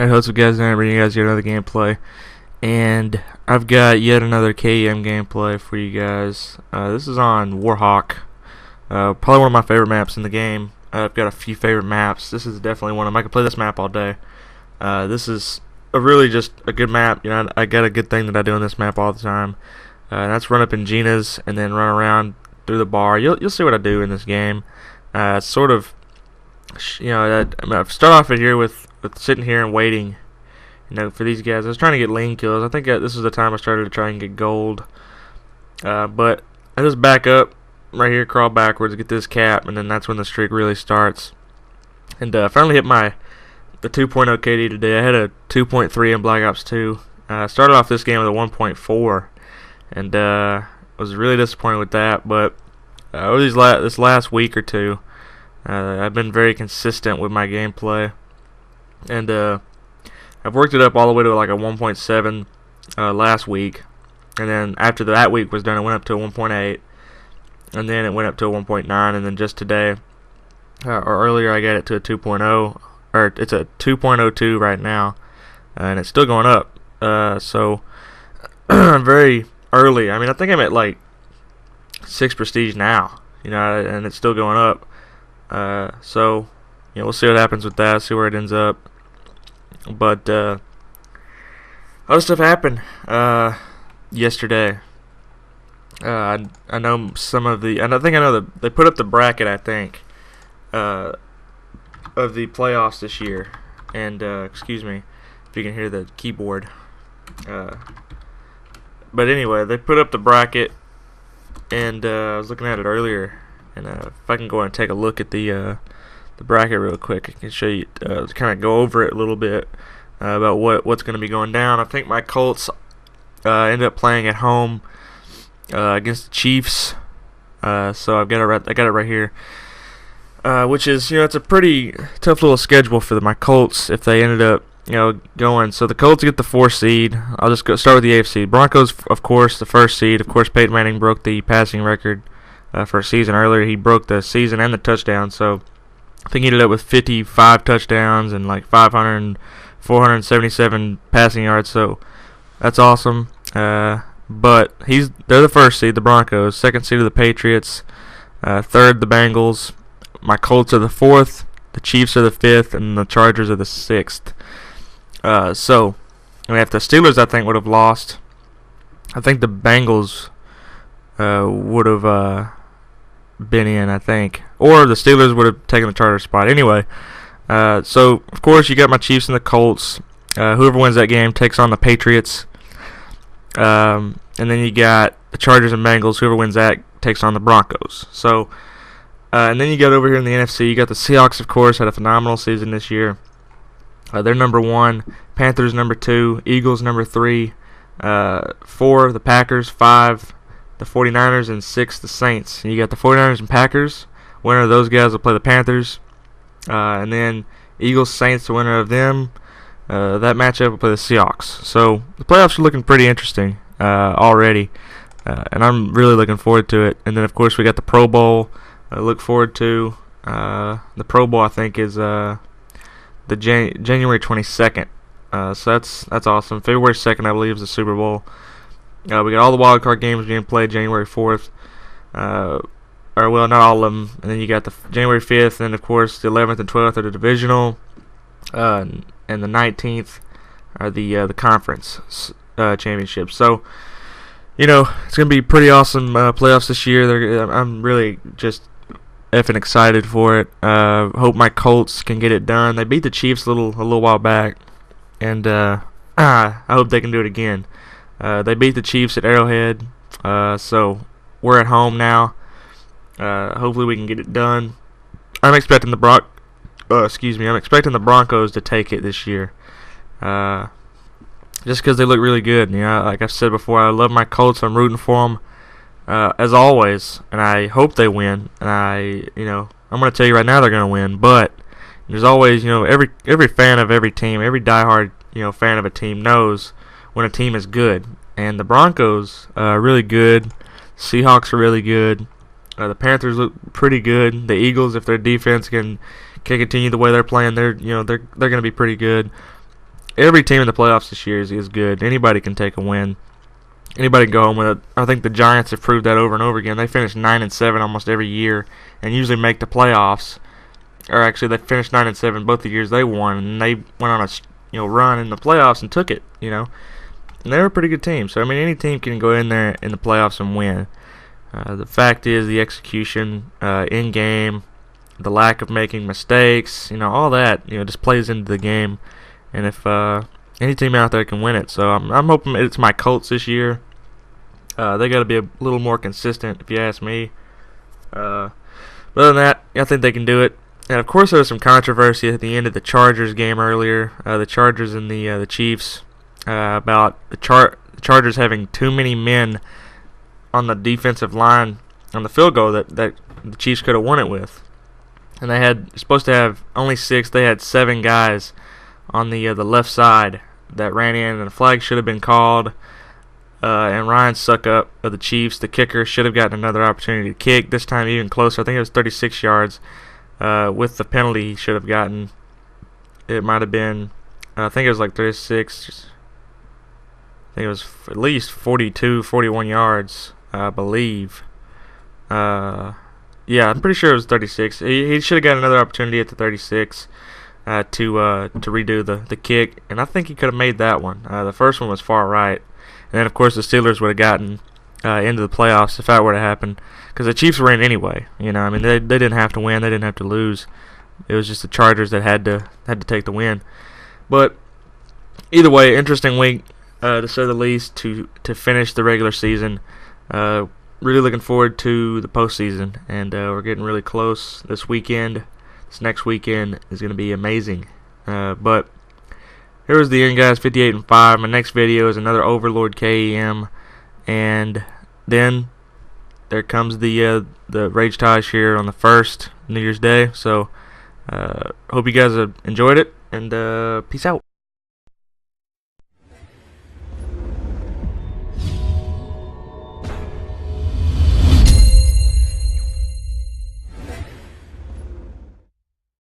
Alright, what's up guys, I'm bringing you guys yet another gameplay, and I've got yet another K.E.M gameplay for you guys. This is on Warhawk, probably one of my favorite maps in the game. I've got a few favorite maps. This is definitely one of them. I could play this map all day. This is really just a good map. You know, I got a good thing that I do on this map all the time. And that's run up in Gina's and then run around through the bar. You'll see what I do in this game. Sort of, you know, I've started off here with sitting here and waiting, you know, for these guys. I was trying to get lean kills. I think this was the time I started to try and get gold. But I just back up right here, crawl backwards, get this cap, and then that's when the streak really starts. And I finally hit the 2.0 KD today. I had a 2.3 in Black Ops 2. Started off this game with a 1.4, and was really disappointed with that. But over this last week or two, I've been very consistent with my gameplay. And I've worked it up all the way to like a 1.7 last week, and then after that week was done, it went up to a 1.8, and then it went up to a 1.9, and then just today, or earlier, I got it to a 2.0, or it's a 2.02 right now, and it's still going up. So I'm very early. I mean, I think I'm at like 6 prestige now, you know, and it's still going up. So you know, we'll see what happens with that, see where it ends up. But other stuff happened yesterday. I know some of the, and I know they put up the bracket, I think, of the playoffs this year. And excuse me if you can hear the keyboard. But anyway, they put up the bracket, and I was looking at it earlier. And if I can go and take a look at the bracket real quick, I can show you, kind of go over it a little bit about what's going to be going down. I think my Colts ended up playing at home against the Chiefs, so I got it right here, which is, you know, it's a pretty tough little schedule for my Colts if they ended up, you know, going. So the Colts get the 4th seed. I'll just start with the 8th seed. Broncos, of course, the 1st seed. Of course, Peyton Manning broke the passing record for a season earlier. He broke the season and the touchdown, so I think he ended up with 55 touchdowns and like 477 passing yards, so that's awesome. But they're the 1st seed, the Broncos. 2nd seed are the Patriots. 3rd, the Bengals. My Colts are the 4th. The Chiefs are the 5th, and the Chargers are the 6th. So, I mean, if the Steelers, I think, would have lost, I think the Bengals would have been in, I think, or the Steelers would have taken the Chargers spot. Anyway, so of course you got my Chiefs and the Colts. Whoever wins that game takes on the Patriots, and then you got the Chargers and Bengals. Whoever wins that takes on the Broncos. So, and then you got over here in the NFC, you got the Seahawks. Of course, had a phenomenal season this year. They're number 1. Panthers number 2. Eagles number 3. 4 the Packers. 5 the 49ers, and 6 the Saints. And you got the 49ers and Packers. Winner of those guys will play the Panthers. And then Eagles, Saints, the winner of them, that matchup will play the Seahawks. So the playoffs are looking pretty interesting already. And I'm really looking forward to it. And then, of course, we got the Pro Bowl I look forward to. The Pro Bowl, I think, is the January 22nd. So that's awesome. February 2nd, I believe, is the Super Bowl. We got all the wild card games being played January 4th. Or, well, not all of them. And then you got the January 5th, and, of course, the 11th and 12th are the divisional. And the 19th are the conference championships. So, you know, it's going to be pretty awesome playoffs this year. I'm really just effing excited for it. Hope my Colts can get it done. They beat the Chiefs a little while back, and I hope they can do it again. They beat the Chiefs at Arrowhead, so we're at home now. Hopefully we can get it done. I'm expecting the Broncos to take it this year, just because they look really good. You know, like I've said before, I love my Colts. I'm rooting for them as always, and I hope they win. And I'm going to tell you right now they're going to win. But there's always, you know, every fan of every team, every diehard, you know, fan of a team knows when a team is good. And the Broncos are really good. Seahawks are really good. The Panthers look pretty good. The Eagles, if their defense can continue the way they're playing, they're going to be pretty good. every team in the playoffs this year is good. Anybody can take a win. Anybody can go home with it. I think the Giants have proved that over and over again. They finish 9-7 almost every year, and usually make the playoffs. Or actually, they finished 9-7 both the years they won, and they went on a run in the playoffs and took it. And they're a pretty good team. So I mean, any team can go in there in the playoffs and win. The fact is, the execution in game, the lack of making mistakes, all that, just plays into the game. And if any team out there can win it, so I'm hoping it's my Colts this year. They got to be a little more consistent, if you ask me. But other than that, I think they can do it. And of course, there was some controversy at the end of the Chargers game earlier. The Chargers and the Chiefs about the Chargers having too many men on the defensive line on the field goal that the Chiefs could have won it with. And they had supposed to have only 6. They had 7 guys on the left side that ran in, and the flag should have been called. And Ryan Suckup of the Chiefs, the kicker, should have gotten another opportunity to kick. This time even closer. I think it was 36 yards. With the penalty he should have gotten, it might have been, I think it was like 36. I think it was at least 42, 41 yards, I believe. Yeah, I'm pretty sure it was 36. He should have got another opportunity at the 36 to redo the kick, and I think he could have made that one. The first one was far right, and then of course the Steelers would have gotten into the playoffs if that were to happen, because the Chiefs were in anyway. I mean, they didn't have to win, they didn't have to lose. It was just the Chargers that had to take the win. But either way, interesting week to say the least to finish the regular season. Really looking forward to the postseason, and we're getting really close this weekend. This next weekend is going to be amazing. But here was the end, guys. 58-5. My next video is another Overlord K.E.M. And then there comes the Rage Taj here on the 1st, New Year's Day. So hope you guys have enjoyed it, and peace out.